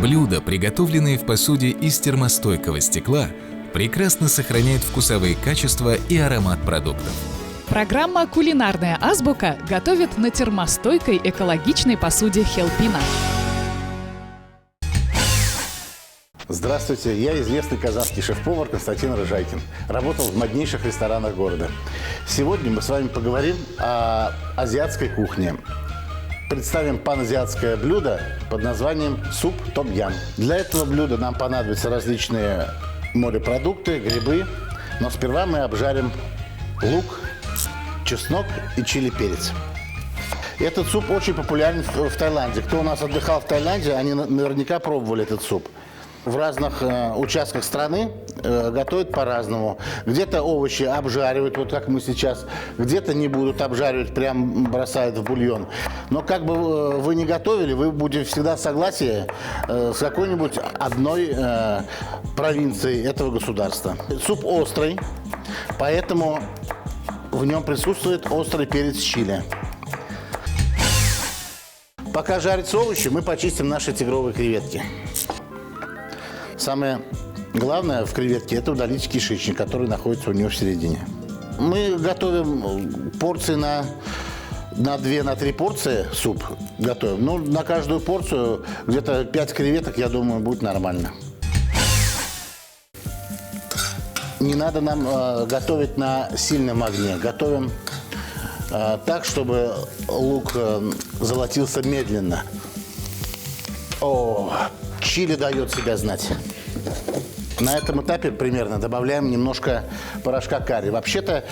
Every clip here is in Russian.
Блюда, приготовленные в посуде из термостойкого стекла, прекрасно сохраняют вкусовые качества и аромат продуктов. Программа «Кулинарная азбука» готовит на термостойкой экологичной посуде Хелпина. Здравствуйте, я известный казанский шеф-повар Константин Рыжайкин. Работал в моднейших ресторанах города. Сегодня мы с вами поговорим о азиатской кухне. Представим паназиатское блюдо под названием суп том-ям. Для этого блюда нам понадобятся различные морепродукты, грибы. Но сперва мы обжарим лук, чеснок и чили-перец. Этот суп очень популярен в Таиланде. Кто у нас отдыхал в Таиланде, они наверняка пробовали этот суп. В разных участках страны готовят по-разному. Где-то овощи обжаривают, вот как мы сейчас, где-то не будут обжаривать, прям бросают в бульон. Но как бы вы ни готовили, вы будете всегда в согласии с какой-нибудь одной провинцией этого государства. Суп острый, поэтому в нем присутствует острый перец чили. Пока жарятся овощи, мы почистим наши тигровые креветки. Самое главное в креветке – это удалить кишечник, который находится у нее в середине. Мы готовим порции на 2-3 порции суп готовим. Ну, на каждую порцию где-то 5 креветок, я думаю, будет нормально. Не надо нам готовить на сильном огне. Готовим так, чтобы лук золотился медленно. О, чили дает себя знать. На этом этапе примерно добавляем немножко порошка карри. Вообще-то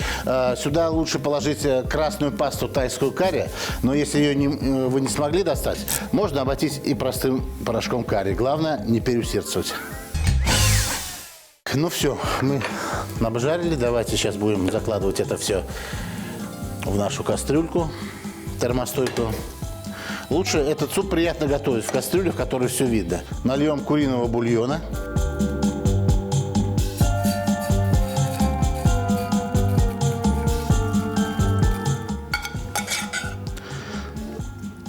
сюда лучше положить красную пасту тайскую карри, но если ее вы не смогли достать, можно обойтись и простым порошком карри. Главное, не переусердствовать. Ну все, мы обжарили. Давайте сейчас будем закладывать это все в нашу кастрюльку термостойкую. Лучше этот суп приятно готовить в кастрюле, в которой все видно. Нальем куриного бульона.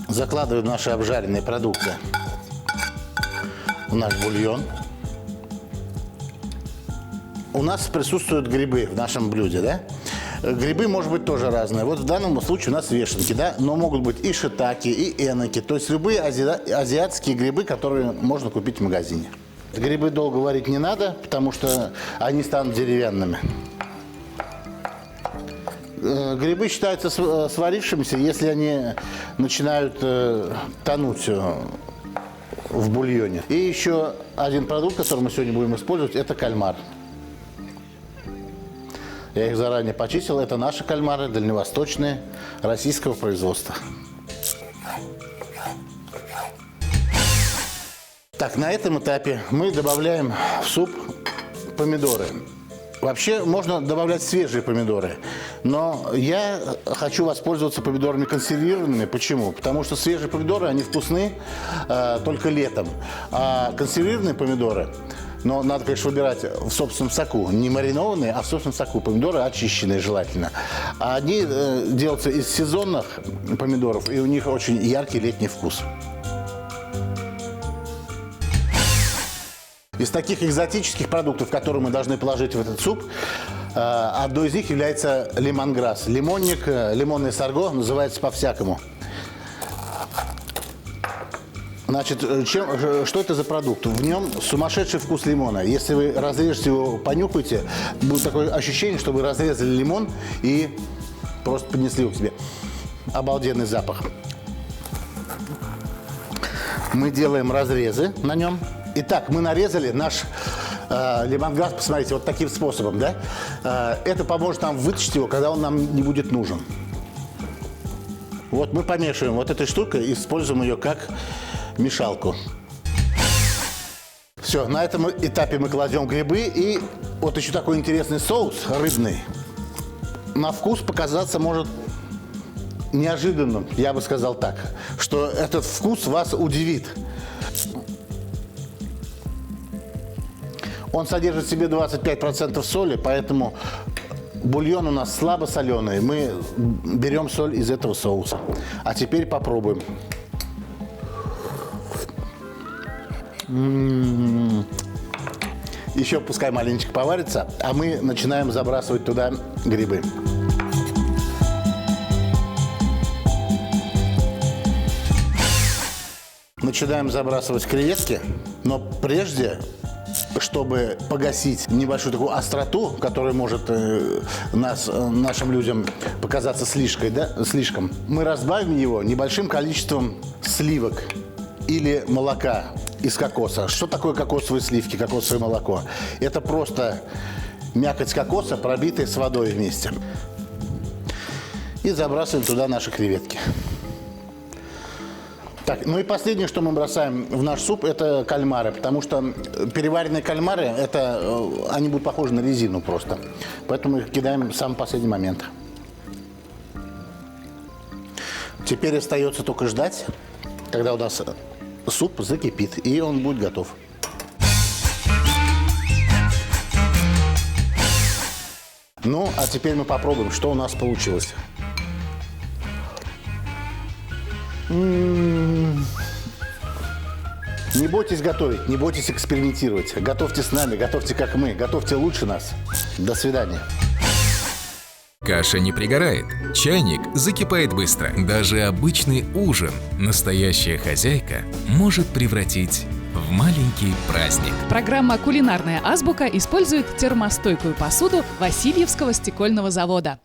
Закладываем наши обжаренные продукты в наш бульон. У нас присутствуют грибы в нашем блюде, да? Грибы, может быть, тоже разные. Вот в данном случае у нас вешенки, да, но могут быть и шитаки, и эноки, то есть любые азиатские грибы, которые можно купить в магазине. Грибы долго варить не надо, потому что они станут деревянными. Грибы считаются сварившимися, если они начинают тонуть в бульоне. И еще один продукт, который мы сегодня будем использовать, это кальмар. Я их заранее почистил. Это наши кальмары, дальневосточные, российского производства. Так, на этом этапе мы добавляем в суп помидоры. Вообще можно добавлять свежие помидоры, но я хочу воспользоваться помидорами консервированными. Почему? Потому что свежие помидоры, они вкусны только летом, а консервированные помидоры, но надо, конечно, выбирать в собственном соку, не маринованные, а в собственном соку, помидоры очищенные желательно. А они делаются из сезонных помидоров, и у них очень яркий летний вкус. Из таких экзотических продуктов, которые мы должны положить в этот суп, одной из них является лемонграсс. Лимонник, лимонное сорго, называется по-всякому. Значит, что это за продукт? В нем сумасшедший вкус лимона. Если вы разрежете его, понюхаете, будет такое ощущение, что вы разрезали лимон и просто поднесли его к себе. Обалденный запах. Мы делаем разрезы на нем. Итак, мы нарезали наш лемонграсс, посмотрите, вот таким способом, да? Это поможет нам вытащить его, когда он нам не будет нужен. Вот мы помешиваем вот этой штукой и используем ее как мешалку. Все, на этом этапе мы кладем грибы и вот еще такой интересный соус рыбный. На вкус показаться может неожиданным, я бы сказал так, что этот вкус вас удивит. Он содержит в себе 25% соли, поэтому бульон у нас слабо соленый. Мы берем соль из этого соуса. А теперь попробуем. Еще пускай маленечко поварится, а мы начинаем забрасывать туда грибы. Начинаем забрасывать креветки, но прежде, чтобы погасить небольшую такую остроту, которая может нашим людям показаться слишком, мы разбавим его небольшим количеством сливок или молока из кокоса. Что такое кокосовые сливки, кокосовое молоко? Это просто мякоть кокоса, пробитая с водой вместе. И забрасываем туда наши креветки. Так, ну и последнее, что мы бросаем в наш суп, это кальмары, потому что переваренные кальмары, они будут похожи на резину просто. Поэтому их кидаем в самый последний момент. Теперь остается только ждать, когда у нас суп закипит, и он будет готов. Ну, а теперь мы попробуем, что у нас получилось. Не бойтесь готовить, не бойтесь экспериментировать. Готовьте с нами, готовьте как мы, готовьте лучше нас. До свидания. Каша не пригорает, чайник закипает быстро. Даже обычный ужин настоящая хозяйка может превратить в маленький праздник. Программа «Кулинарная азбука» использует термостойкую посуду Васильевского стекольного завода.